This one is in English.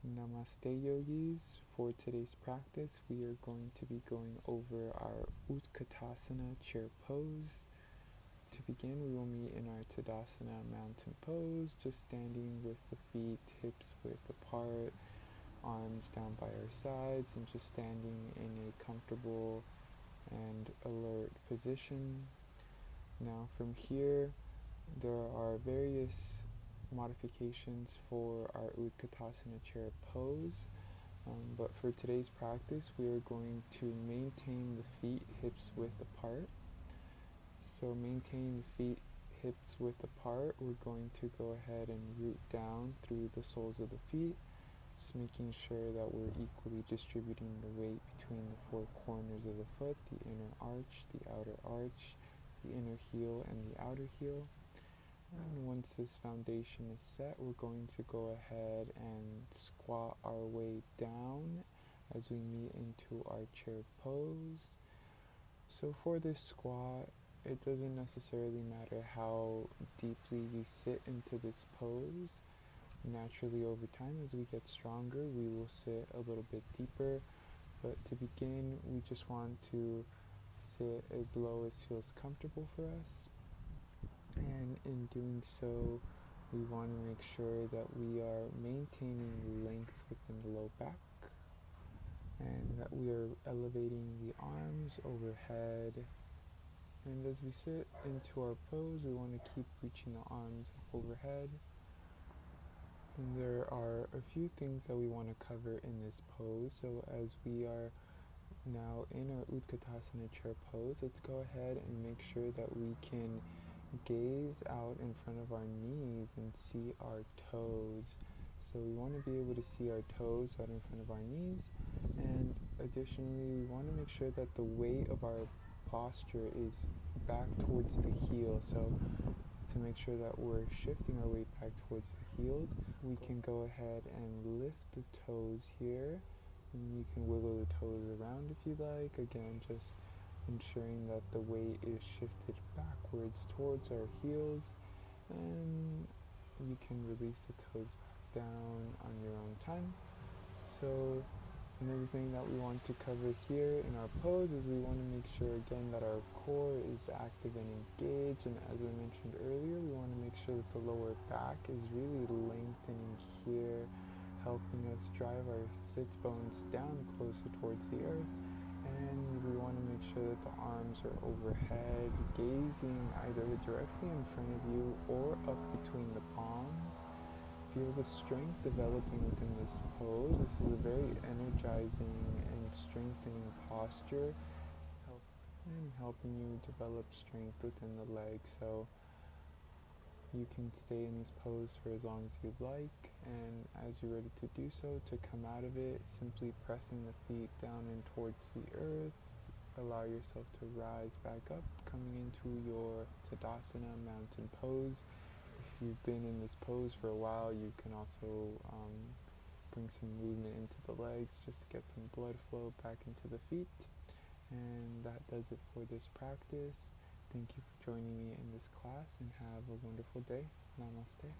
Namaste yogis. For today's practice, we are going to be going over our Utkatasana chair pose. To begin, we will meet in our Tadasana mountain pose, just standing with the feet hips width apart, arms down by our sides, and just standing in a comfortable and alert position. Now from here, there are various modifications for our Utkatasana chair pose, but for today's practice we are going to maintain the feet hips width apart. So maintaining the feet hips width apart, we're going to go ahead and root down through the soles of the feet, just making sure that we're equally distributing the weight between the four corners of the foot, the inner arch, the outer arch, the inner heel, and the outer heel. And once this foundation is set, we're going to go ahead and squat our way down as we meet into our chair pose. So for this squat, it doesn't necessarily matter how deeply you sit into this pose. Naturally, over time, as we get stronger, we will sit a little bit deeper. But to begin, we just want to sit as low as feels comfortable for us. And in doing so, we want to make sure that we are maintaining length within the low back and that we are elevating the arms overhead. And as we sit into our pose, we want to keep reaching the arms overhead. And there are a few things that we want to cover in this pose. So as we are now in our Utkatasana chair pose, let's go ahead and make sure that we can gaze out in front of our knees and see our toes. So we want to be able to see our toes out in front of our knees, and additionally we want to make sure that the weight of our posture is back towards the heel. So to make sure that we're shifting our weight back towards the heels, we can go ahead and lift the toes here, and you can wiggle the toes around if you like, again just ensuring that the weight is shifted backwards towards our heels, and you can release the toes back down on your own time. So another thing that we want to cover here in our pose is we want to make sure again that our core is active and engaged, and as I mentioned earlier, we want to make sure that the lower back is really lengthening here, helping us drive our sits bones down closer towards the earth. And we want to make sure that the arms are overhead, gazing either directly in front of you or up between the palms. Feel the strength developing within this pose. This is a very energizing and strengthening posture, helping you develop strength within the legs. So you can stay in this pose for as long as you'd like, and as you're ready to do so, to come out of it, simply pressing the feet down and towards the earth. Allow yourself to rise back up, coming into your Tadasana mountain pose. If you've been in this pose for a while, you can also bring some movement into the legs just to get some blood flow back into the feet. And that does it for this practice. Thank you for joining me in this class, and have a wonderful day. Namaste.